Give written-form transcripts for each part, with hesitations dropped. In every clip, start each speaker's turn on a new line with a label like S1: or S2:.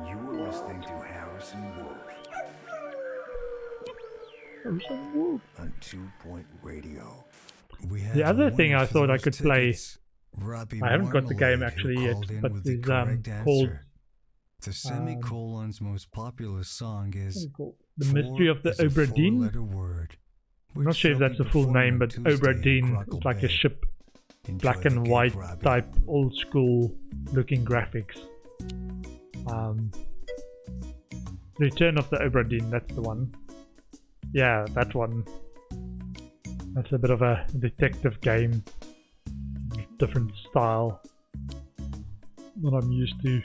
S1: You are listening to Harrison Wolf
S2: Harrison Wolf.
S1: on 2 Point Radio.
S2: The other thing I thought I could play,
S3: Robbie
S2: I haven't got the game
S3: Marmalade, who
S2: actually yet,
S3: called in
S2: but
S3: with the
S2: it's
S3: correct
S2: called
S3: answer. The semicolon's most popular song is
S2: The Mystery of the
S3: Four is a
S2: Obra Dinn.
S3: four-letter word.
S2: I'm not sure if that's the full name, but Obra Dinn is like a ship, black and white type, old school looking graphics. Return of the Obra Dinn, that's the one. Yeah, that one. That's a bit of a detective game, different style than I'm used to.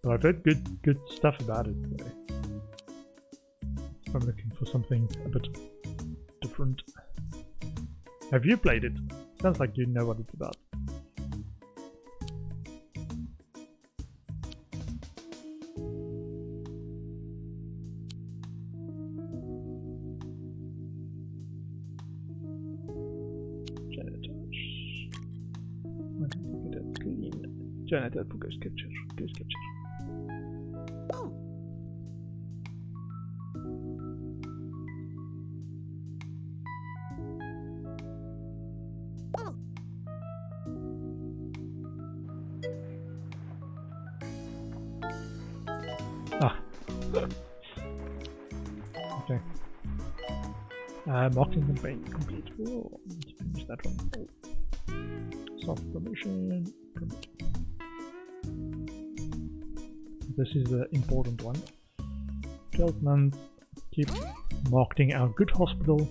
S2: But I've heard good stuff about it. So I'm looking for something a bit different. Have you played it? Sounds like you know what it's about. Janitor for Ghost Capture. Ghost Capture. Ah. Okay. Marketing campaign complete. Oh, let's finish that one. Oh. Soft promotion. Promote. This is the important one. 12 months. Keep marketing our good hospital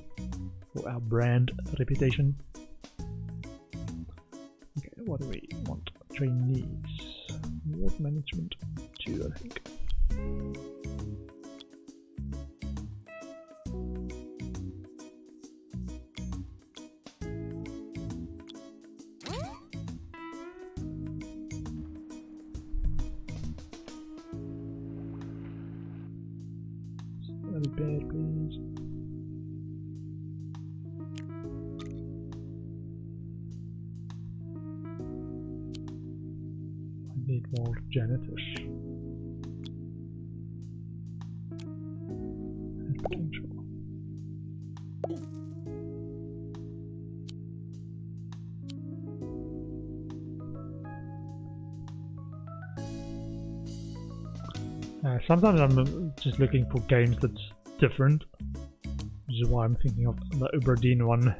S2: for our brand reputation. Okay, what do we want? Trainees. Ward management 2, I think. Repair, please. I need more janitors. And potential. Sometimes I'm just looking for games that's different, which is why I'm thinking of the Obra Dinn one.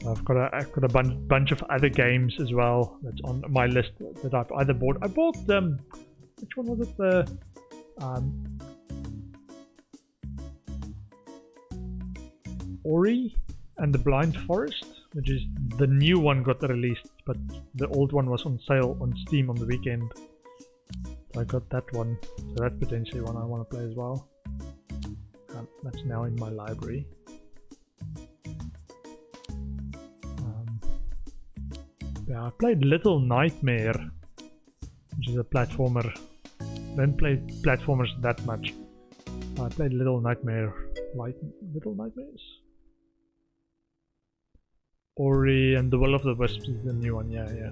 S2: I've got a bunch of other games as well that's on my list that I've either bought. I bought which one was it? The Ori and the Blind Forest, which is the new one got released, but the old one was on sale on Steam on the weekend. So I got that one, so that's potentially one I want to play as well. That's now in my library. Yeah, I played Little Nightmare, which is a platformer. Don't play platformers that much. I played Little Nightmare. Little Nightmares? Ori and the Will of the Wisps is the new one, yeah.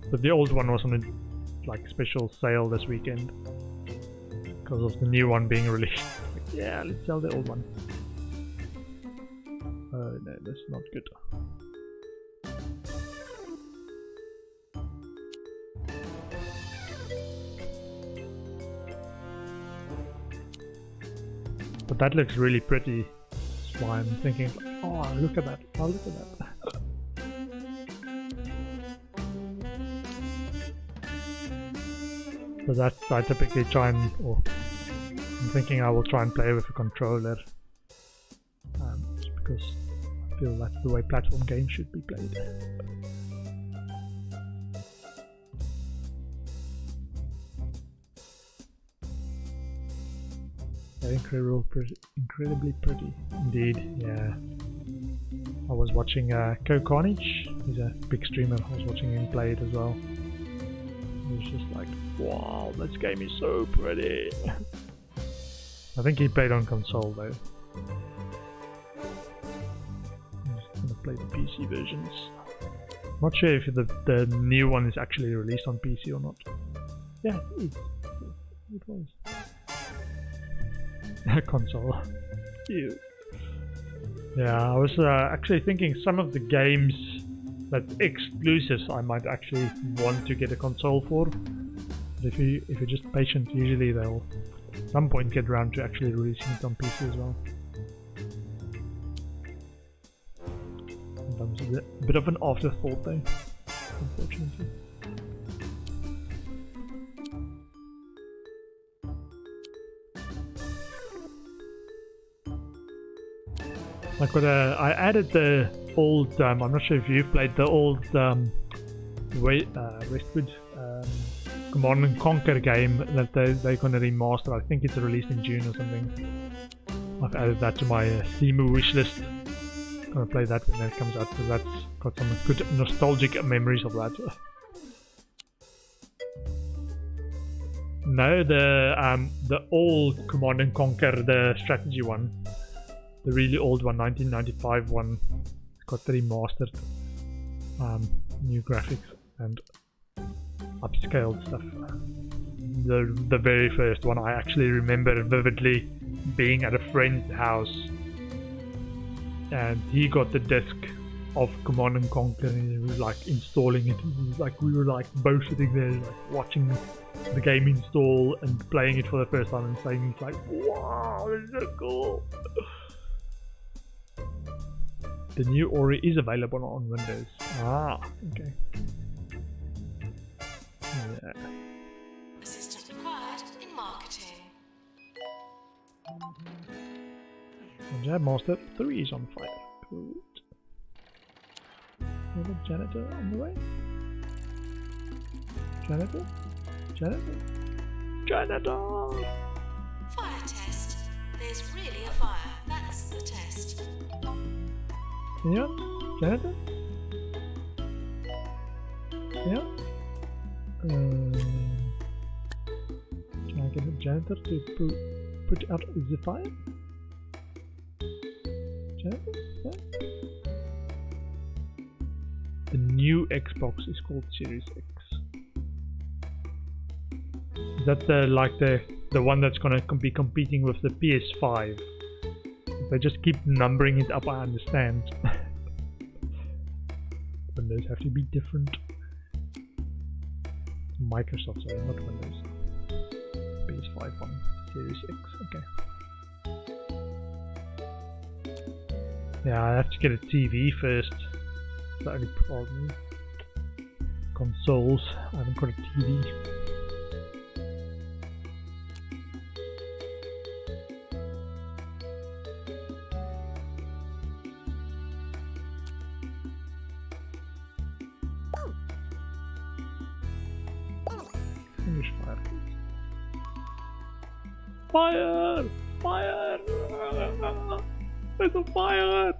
S2: But the old one was on a special sale this weekend because of the new one being released. Yeah, let's sell the old one. Oh no, that's not good. But that looks really pretty. That's why I'm thinking, oh, look at that. Oh, look at that. So that I typically try and, I'm thinking I will try and play with a controller, just because I feel that's the way platform games should be played. Incredibly pretty, indeed. Yeah. I was watching Carnage. He's a big streamer. I was watching him play it as well. It was just like, wow, this game is so pretty. I think he played on console though. I'm just gonna play the PC versions. Not sure if the new one is actually released on PC or not. Yeah, it was. Console. Ew. Yeah, I was actually thinking some of the games that's exclusives I might actually want to get a console for. But if you're just patient, usually they'll at some point get around to actually releasing it on PC as well. Sometimes a bit of an afterthought though, unfortunately. Like what I added the old, I'm not sure if you've played the old Westwood Command and Conquer game that they're going to remaster. I think it's released in June or something. I've added that to my Steam wishlist. Gonna play that when that comes out because that's got some good nostalgic memories of that. No, the old Command and Conquer, the strategy one. The really old one, 1995 one. It's got the remastered new graphics and upscaled stuff. The very first one I actually remember vividly being at a friend's house and he got the disc of Command and Conquer and he was like installing it. It was like we were like both sitting there like watching the game install and playing it for the first time and saying it's like, wow, this is so cool. The new Ori is available on Windows. Ah, okay. Yeah.
S4: Assistant required in marketing.
S2: Jab Master 3 is on fire. Good. We have a janitor on the way. Janitor? Janitor? Janitor!
S4: Fire test. There's really a fire. That's the test.
S2: Anyone? Janitor? Yeah? Can I get a janitor to put out the fire? Janitor? Yeah? The new Xbox is called Series X. Is that the one that's gonna be competing with the PS5? They just keep numbering it up, I understand. Windows have to be different. Microsoft, sorry, not Windows. PS5 one, Series X, okay. Yeah, I have to get a TV first. That's the only problem. Consoles, I haven't got a TV. Finish fire, please. Fire! Fire! There's a fire!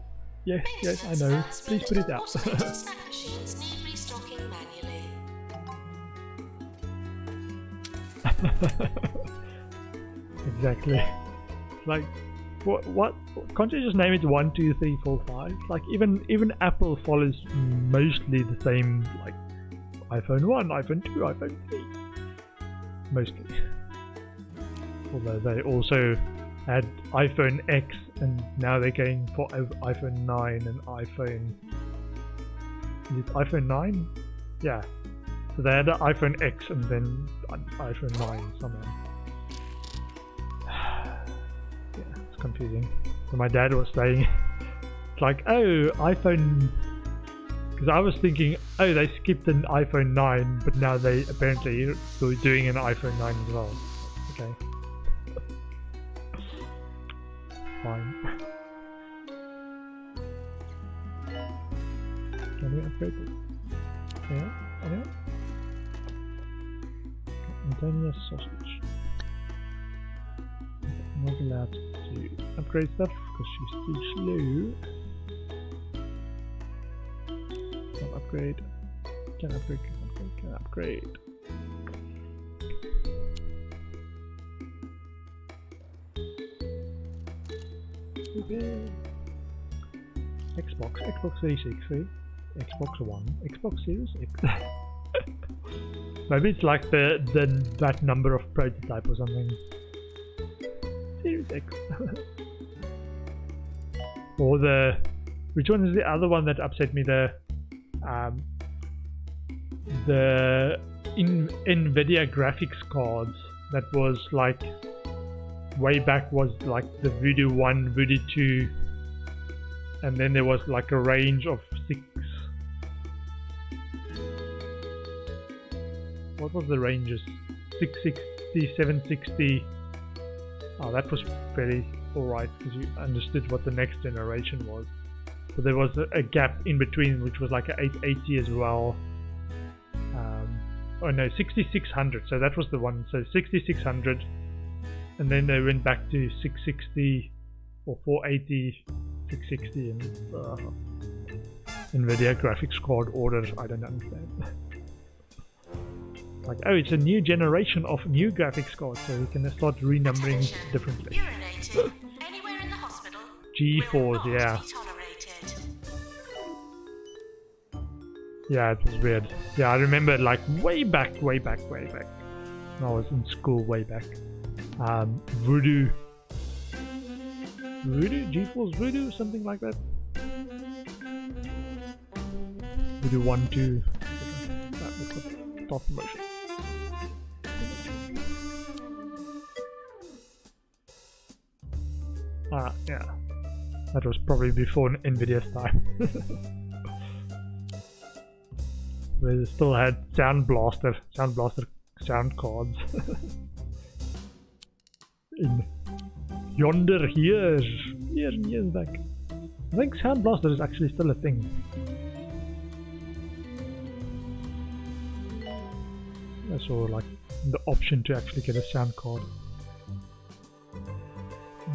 S2: Yes, yes, I know. Please put it out.
S4: Snack machines need restocking manually.
S2: Exactly. Like, what? Can't you just name it 1, 2, 3, 4, 5? Like, even Apple follows mostly the same, like, iPhone 1, iPhone 2, iPhone 3. Mostly. Although they also had iPhone X and now they're going for iPhone 9 and iPhone... Is it iPhone 9? Yeah. So they had the iPhone X and then an iPhone 9 somehow. Yeah, it's confusing. So my dad was saying, it's like, oh, iPhone... Because I was thinking, oh, they skipped an iPhone 9, but now they apparently are doing an iPhone 9 as well. Okay. Fine. Can we upgrade it? Yeah? Anyone? Antonio sausage. I'm not allowed to upgrade stuff because she's too slow. Can upgrade. Can upgrade, can upgrade, can upgrade. Xbox 360, Xbox One, Xbox Series X. Maybe it's like that number of prototype or something. Series X. Or which one is the other one that upset me? The NVIDIA graphics cards that was like way back was like the Voodoo 1, Voodoo 2, and then there was like a range of 6. What was the ranges? 660, 760. Oh, that was very alright because you understood what the next generation was. But there was a gap in between, which was like a 880 as well. Oh no, 6600. So that was the one. So 6600, and then they went back to 660 or 480, 660, and NVIDIA graphics card order. I don't understand. Like, oh, it's a new generation of new graphics cards, so we can start renumbering
S4: Attention.
S2: differently.
S4: Urinating anywhere in the hospital
S2: G4s,
S4: will not
S2: yeah.
S4: be tolerated.
S2: Yeah, it was weird. Yeah, I remember like way back. When I was in school, way back. Voodoo, G4's Voodoo, something like that. Voodoo 1, 2. That was the top motion. Yeah. That was probably before NVIDIA's time. Where they still had Sound Blaster sound cards. In yonder years back. I think Sound Blaster is actually still a thing. I saw like the option to actually get a sound card.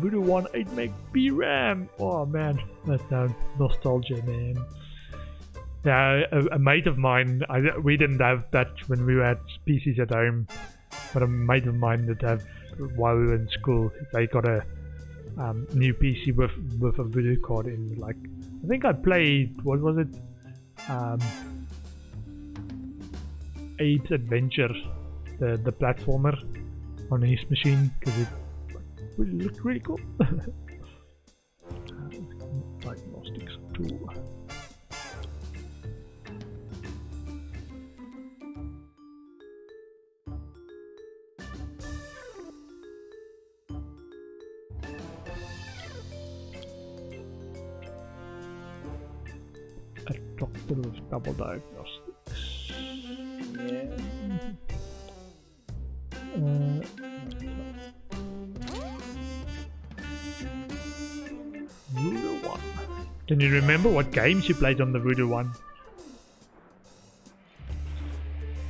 S2: Voodoo 1 8 meg RAM. Oh man, that's nostalgia, man. Yeah, a mate of mine. We didn't have that when we were at PCs at home, but a mate of mine that have while we were in school. They got a new PC with a Voodoo card in. Like, I think I played. What was it? Abe's Adventure, the platformer, on his machine because it looked really cool. Diagnostics tool. A doctor with double diagnostics. Yeah. Voodoo 1. Can you remember what games you played on the Voodoo 1?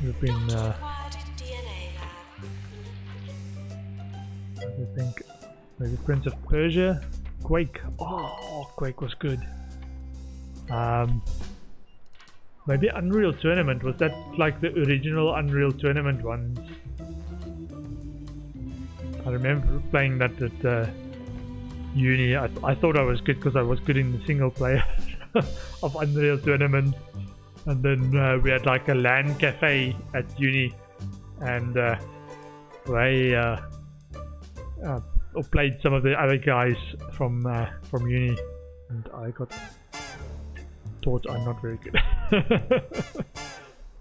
S2: You've been,
S4: Acquired DNA lab.
S2: I think, maybe Prince of Persia? Quake. Oh, Quake was good. Maybe Unreal Tournament. Was that like the original Unreal Tournament ones? I remember playing that at uni. I thought I was good because I was good in the single player of Unreal Tournament. And then we had like a LAN cafe at uni, and we played some of the other guys from uni, and I got taught I'm not very good.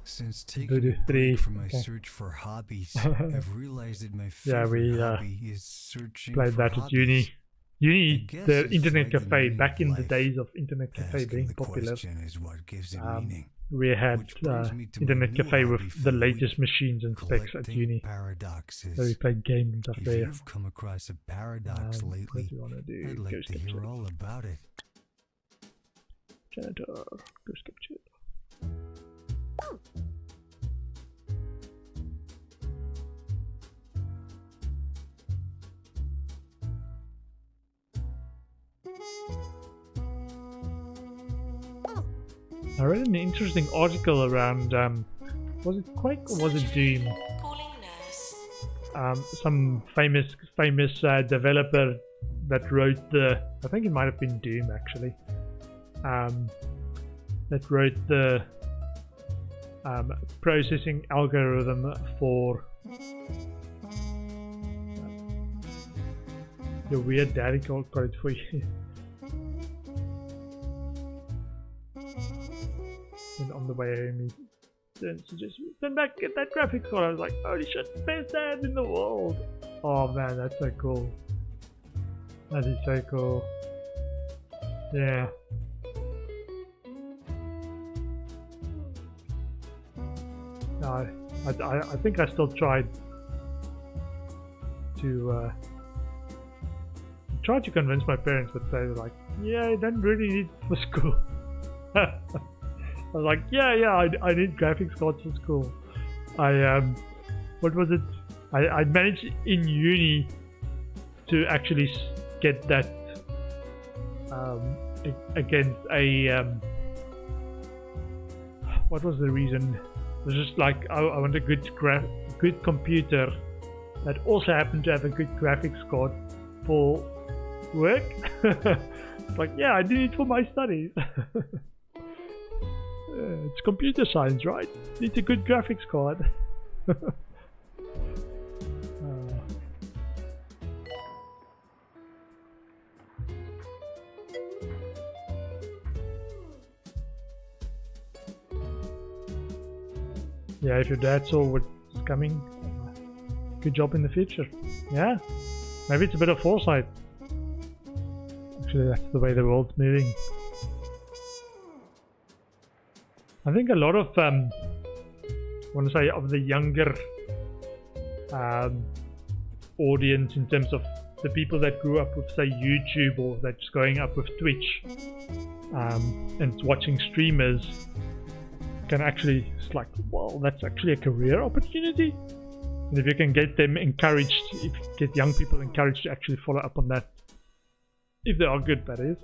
S3: Since taking
S2: Voodoo
S3: a
S2: 3,
S3: break from my
S2: okay.
S3: search for hobbies, I've realized that my
S2: Yeah,
S3: favorite
S2: we
S3: hobby is searching
S2: played
S3: for
S2: that at
S3: hobbies.
S2: Uni,
S3: guess
S2: the
S3: it's
S2: internet
S3: like the
S2: cafe,
S3: meaning
S2: back
S3: of
S2: in the
S3: life.
S2: days of internet cafe
S3: Asking
S2: being
S3: the
S2: popular.
S3: question is what gives it meaning.
S2: We had
S3: Which brings me to my
S2: internet
S3: new
S2: cafe with
S3: hobby for
S2: the
S3: the
S2: latest
S3: week,
S2: machines and specs at
S3: Collecting
S2: uni.
S3: paradoxes.
S2: So we played games and stuff
S3: If
S2: there.
S3: you've come across a paradox
S2: What
S3: lately,
S2: do you want to do?
S3: I'd like
S2: Ghost
S3: to hear
S2: capture.
S3: all about it.
S2: Janitor. Ghost capture. I read an interesting article around, was it Quake or was it Doom?
S4: Calling nurse.
S2: Some famous developer that wrote I think it might have been Doom actually, that wrote the processing algorithm for your weird daddy got it for you. And on the way home, he suggests send back, get that graphics card. I was like, holy shit, best dad in the world. Oh man, that's so cool. That is so cool. Yeah. No, I think I still tried to convince my parents, but they were like, yeah, you don't really need it for school. I was like, yeah, I need graphics cards for school. What was it? I managed in uni to actually get that against a what was the reason? It was just like I want a good computer that also happened to have a good graphics card for work. It's like, yeah, I need it for my studies. It's computer science, right? Need a good graphics card. Yeah, if your dad saw what's coming, good job in the future. Yeah, maybe it's a bit of foresight. Actually, that's the way the world's moving. I think a lot of, I want to say, of the younger audience, in terms of the people that grew up with, say, YouTube, or that's growing up with Twitch, and watching streamers, can actually, it's like, well, that's actually a career opportunity. And if you can get them encouraged, if you get young people encouraged to actually follow up on that, if they are good, that is,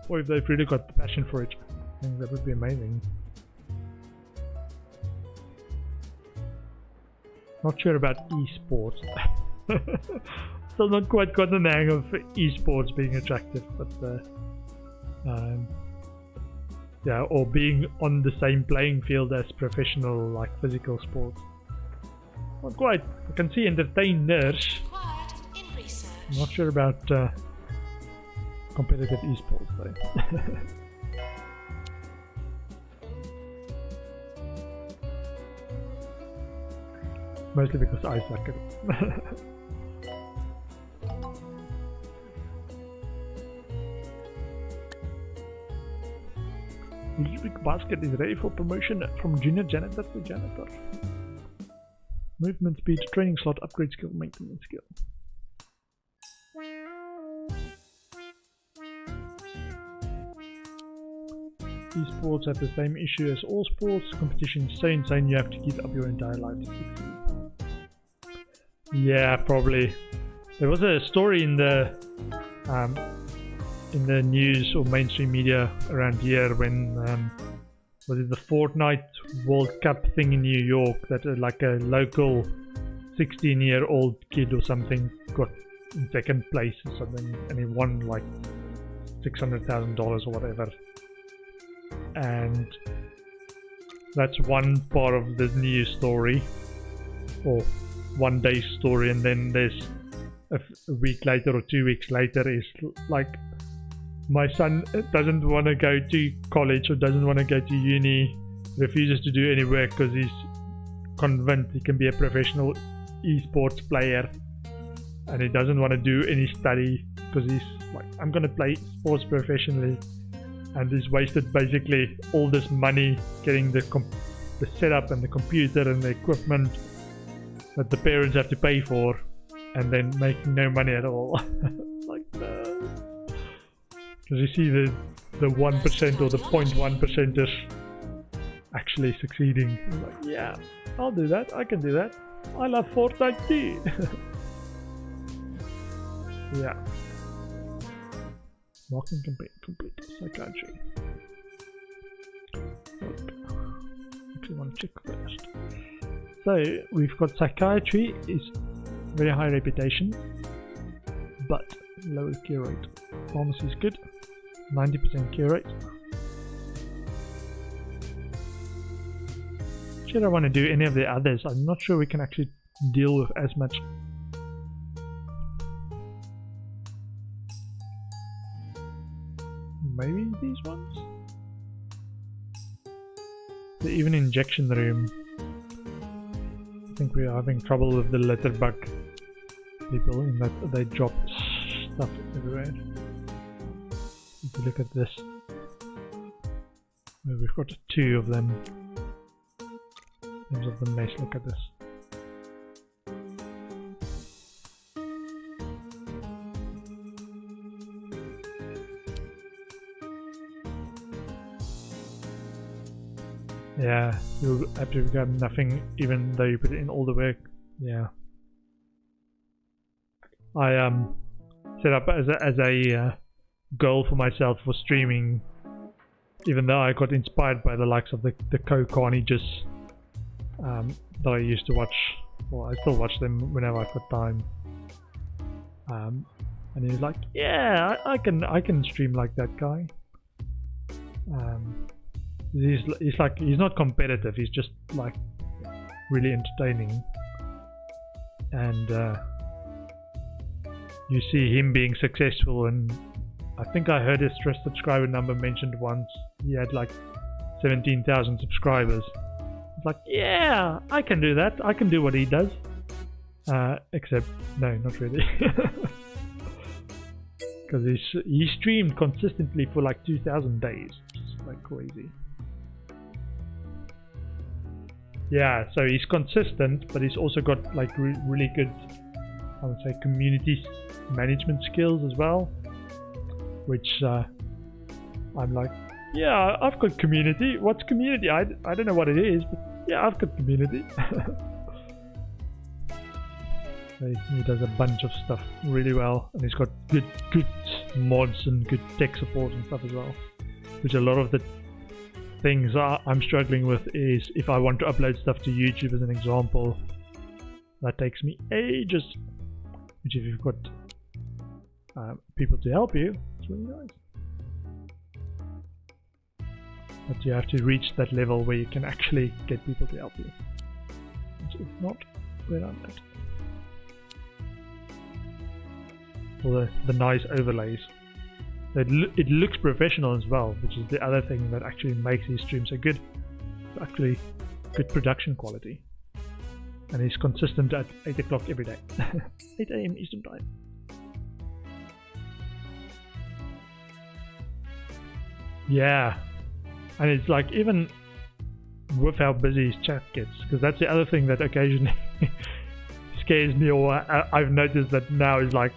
S2: or if they've really got the passion for it, I think that would be amazing. Not sure about esports. Still not quite got the hang of esports being attractive, but yeah, or being on the same playing field as professional, like physical sports. Not quite. I can see entertainers.
S4: Required in research.
S2: I'm not sure about competitive esports though. Mostly because I suck at it. Electric basket is ready for promotion from junior janitor to janitor. Movement speed, training slot, upgrade skill, maintenance skill. Esports have the same issue as all sports. Competition is so insane you have to keep up your entire life to succeed. Yeah, probably. There was a story in the news or mainstream media around here when was it the Fortnite World Cup thing in New York, that like a local 16-year-old kid or something got in second place or something, and he won like $600,000 or whatever. And that's one part of the news story, or one day's story, and then there's a week later or 2 weeks later is like, my son doesn't want to go to college or doesn't want to go to uni, refuses to do any work because he's convinced he can be a professional esports player, and he doesn't want to do any study because he's like, I'm going to play sports professionally, and he's wasted basically all this money getting the setup and the computer and the equipment that the parents have to pay for, and then making no money at all. Like, no. Because you see the 1% or the 0.1%ers actually succeeding. I'm like, yeah, I'll do that. I can do that. I love Fortnite too. Yeah. Marking complete. Psychiatry. Actually want to check first. So we've got psychiatry is very high reputation, but lower cure rate. Pharmacy is good, 90% cure rate. Actually, I don't want to do any of the others. I'm not sure we can actually deal with as much. Maybe these ones? The even injection room. I think we are having trouble with the litter bug people in that they drop stuff everywhere. If you look at this, where we've got 2 of them. In terms of the mess, look at this. Yeah, you'll have to become nothing even though you put in all the work. Yeah. I set up as a goal for myself for streaming, even though I got inspired by the likes of the Co-Carnages that I used to watch. Well, I still watch them whenever I've got time. And he's like, yeah, I can stream like that guy. He's like, he's not competitive, he's just like really entertaining, and you see him being successful. And I think I heard his subscriber number mentioned once. He had like 17,000 subscribers. It's like, yeah, I can do that, I can do what he does, except no, not really. Because he streamed consistently for like 2,000 days, just like crazy. Yeah, so he's consistent, but he's also got like really good, I would say, community management skills as well. Which I'm like, yeah, I've got community. What's community? I don't know what it is, but yeah, I've got community. So he does a bunch of stuff really well, and he's got good mods and good tech support and stuff as well. Which a lot of the things I'm struggling with is if I want to upload stuff to YouTube as an example, that takes me ages, which if you've got people to help you, it's really nice. But you have to reach that level where you can actually get people to help you, which is not where I'm at. All the nice overlays. It looks professional as well, which is the other thing that actually makes his streams so good. It's actually good production quality. And he's consistent at 8 o'clock every day. 8 AM Eastern Time. Yeah. And it's like, even with how busy his chat gets, because that's the other thing that occasionally scares me, or I've noticed that now is like,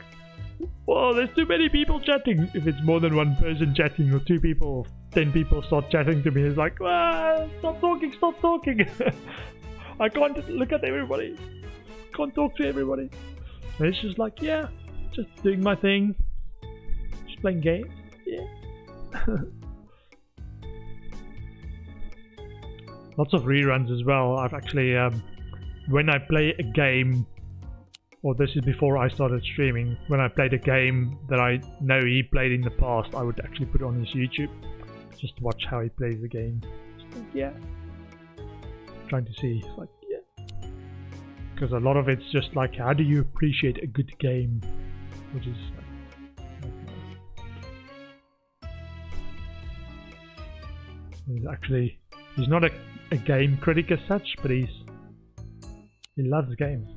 S2: well, there's too many people chatting. If it's more than one person chatting, or 2 people, or 10 people start chatting to me, it's like, stop talking, stop talking. I can't look at everybody. Can't talk to everybody. And it's just like, yeah, just doing my thing. Just playing games. Yeah. Lots of reruns as well. I've actually, when I play a game, or this is before I started streaming, when I played a game that I know he played in the past, I would actually put it on his YouTube, just to watch how he plays the game. Just like, yeah. Trying to see, it's like, yeah. Because a lot of it's just like, how do you appreciate a good game? Which is actually, he's not a game critic as such, but he loves games.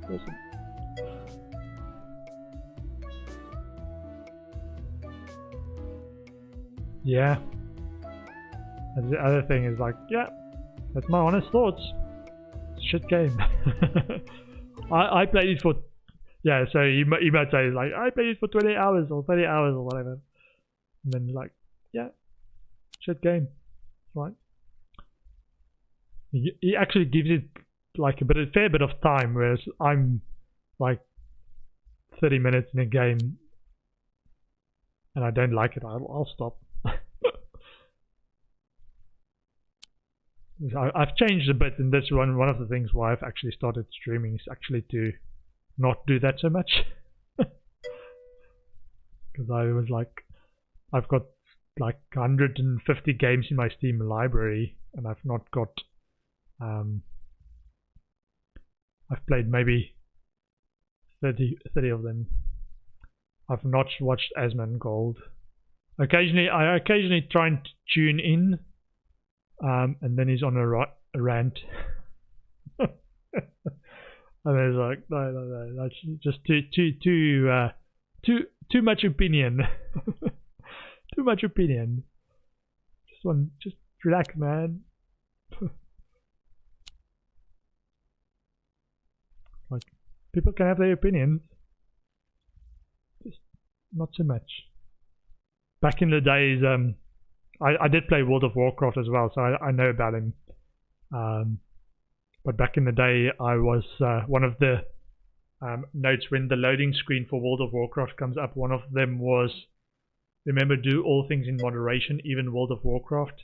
S2: Awesome. Yeah. And the other thing is like, yeah, that's my honest thoughts. It's a shit game. I played it for, yeah, so you might say like, I played it for 20 hours or 30 hours or whatever. And then like, yeah, shit game. Right. He actually gives it like a fair bit of time, whereas I'm like 30 minutes in a game and I don't like it, I'll stop. I've changed a bit, and that's one of the things why I've actually started streaming, is actually to not do that so much. Because I was like, I've got like 150 games in my Steam library, and I've not got I've played maybe 30 of them. I've not watched Asmongold. I occasionally try and tune in, and then he's on a rant. And it's like, no, that's just too much opinion. Too much opinion. Just relax, man. Like, people can have their opinions, just not so much. Back in the days, I did play World of Warcraft as well, so I know about him. But back in the day, I was one of the notes when the loading screen for World of Warcraft comes up. One of them was, remember, do all things in moderation, even World of Warcraft.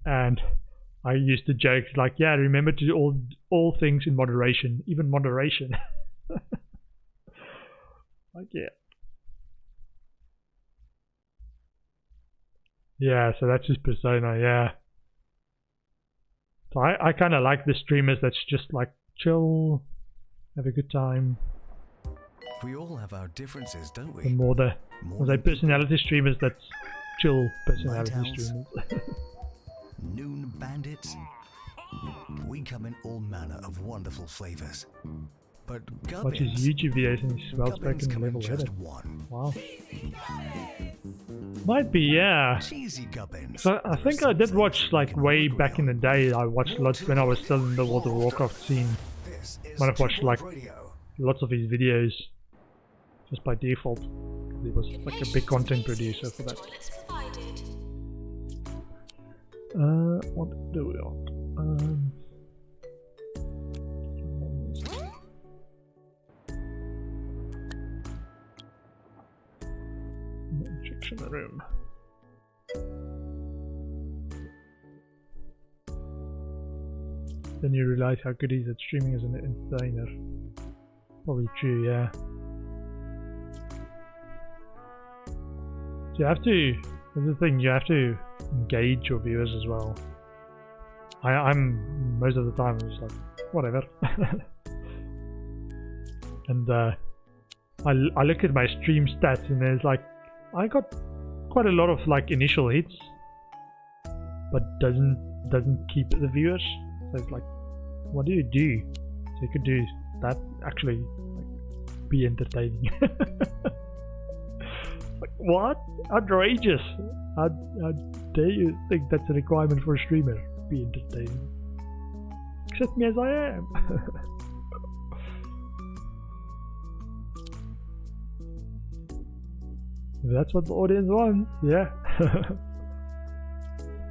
S2: And I used to joke like, yeah, remember to do all things in moderation, even moderation. Like, yeah. Yeah, so that's his persona, yeah. So I kind of like the streamers that's just like chill, have a good time.
S3: We all have our differences, don't we?
S2: The more the personality streamers that's chill personality
S3: Night owls.
S2: streamers.
S3: Noon bandits. We come in all manner of wonderful flavors. But
S2: Watch his
S3: gubbins,
S2: YouTube videos and he's well
S3: gubbins
S2: spoken and
S3: come in
S2: level
S3: just
S2: headed.
S3: one.
S2: Wow. Might be, yeah.
S3: Cheesy gubbins.
S2: So I think I did watch like way back in the day. I watched lots when I was still in the World of Warcraft scene.
S3: This is
S2: Might have watched like
S3: Radio.
S2: lots of his videos just by default. He was like a big content producer for that.
S4: Toilets provided.
S2: What do we want? Injection room. Then you realize how good he is at streaming as an entertainer. Probably true, yeah. So you have to, that's the thing, you have to engage your viewers as well. I'm most of the time I'm just like, whatever. And I look at my stream stats and there's like, I got quite a lot of like initial hits, but doesn't keep the viewers. So it's like, what do you do? So you could do that, actually like, be entertaining. Like, what? Outrageous! How dare you think that's a requirement for a streamer? Be entertaining. Accept me as I am. If that's what the audience wants, yeah.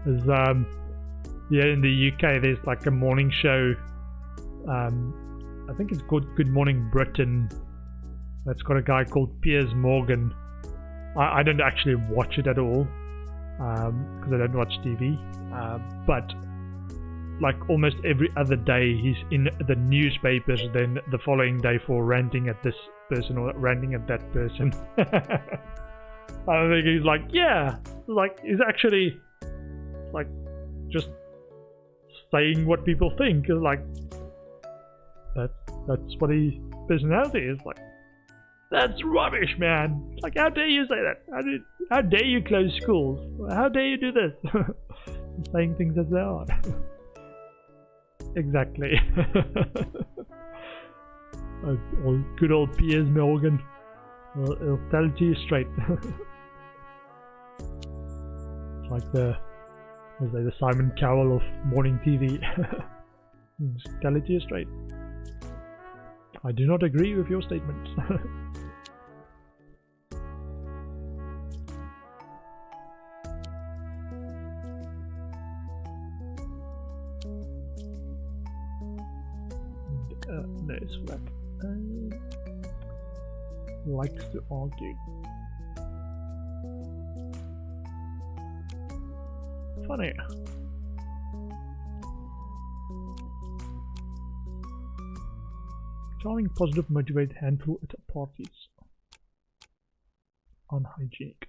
S2: There's yeah, in the UK there's like a morning show. I think it's called Good Morning Britain. That's got a guy called Piers Morgan. I don't actually watch it at all because I don't watch TV. But like almost every other day he's in the newspapers, then the following day for ranting at this person or ranting at that person. I think he's like, yeah, like he's actually like just saying what people think. Like that's what his personality is. Like, that's rubbish, man. Like, how dare you say that? How dare you close schools? How dare you do this? Saying things as they are. Exactly. Good old Piers Morgan. He'll tell it to you straight. It's like the Simon Cowell of morning TV. Just tell it to you straight. I do not agree with your statements. No, it's flat. Likes to argue. Funny. Charming, positive, motivated, handful at parties. Unhygienic.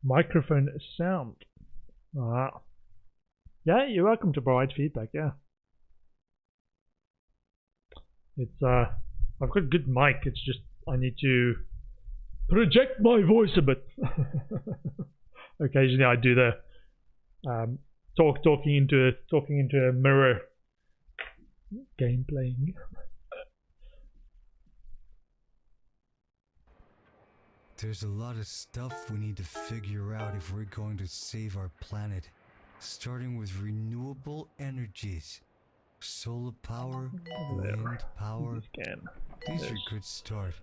S2: Microphone sound. Yeah, you're welcome to provide feedback, yeah. It's I've got a good mic, it's just I need to project my voice a bit. Occasionally I do the talking into a mirror game playing.
S3: There's a lot of stuff we need to figure out if we're going to save our planet. Starting with renewable energies. Solar power, wind power. These are good start.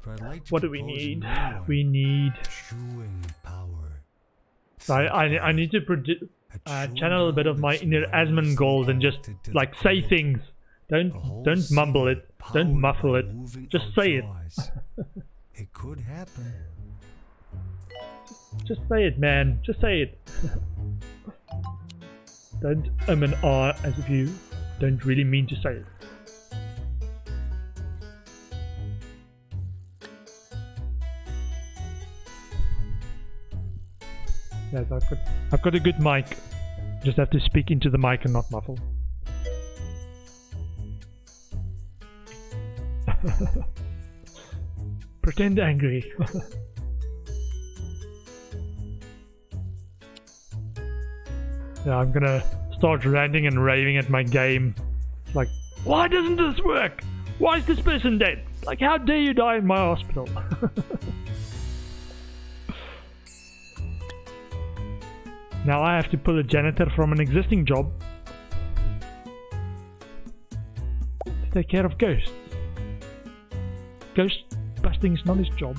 S3: But I'd like to
S2: What do we
S3: propose a
S2: need?
S3: new one.
S2: We need...
S3: Chewing power.
S2: So I need to channel a bit of my inner Asmongold Gold and just like say things. Don't mumble it. Don't muffle it. Just say it.
S3: It could happen.
S2: Just say it, man. Just say it. Don't and ah as if you don't really mean to say it. Yes, I've got a good mic. Just have to speak into the mic and not muffle. Pretend angry. Yeah, I'm gonna start ranting and raving at my game. It's like, why doesn't this work? Why is this person dead? Like, how dare you die in my hospital? Now I have to pull a janitor from an existing job to take care of ghosts. Ghost busting is not his job.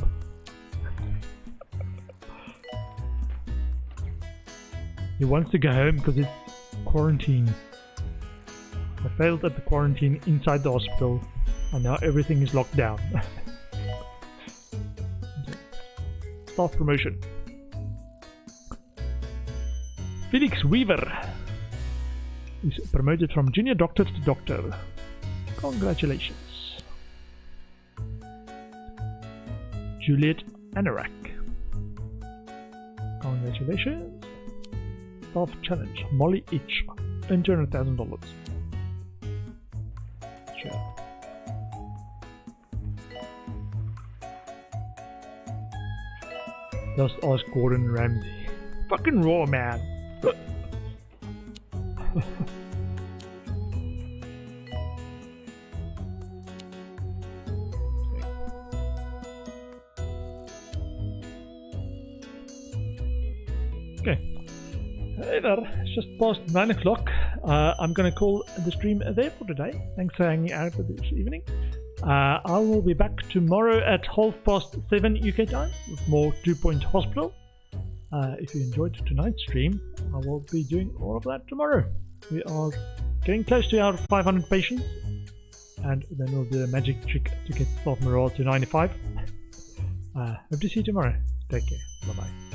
S2: He wants to go home because it's quarantine. I failed at the quarantine inside the hospital and now everything is locked down. Staff promotion. Felix Weaver is promoted from junior doctor to doctor. Congratulations. Juliet Anorak. Congratulations. Staff challenge. Molly Itch. Earn $200,000. Sure. Just ask Gordon Ramsay. Fucking raw, man. Okay. Hey there, it's just past 9 o'clock. I'm gonna call the stream there for today. Thanks for hanging out this evening. I will be back tomorrow at 7:30 UK time with more 2 Point Hospital. If you enjoyed tonight's stream, I will be doing all of that tomorrow. We are getting close to our 500 patients, and then we'll do a magic trick to get staff morale to 95. Hope to see you tomorrow. Take care. Bye bye.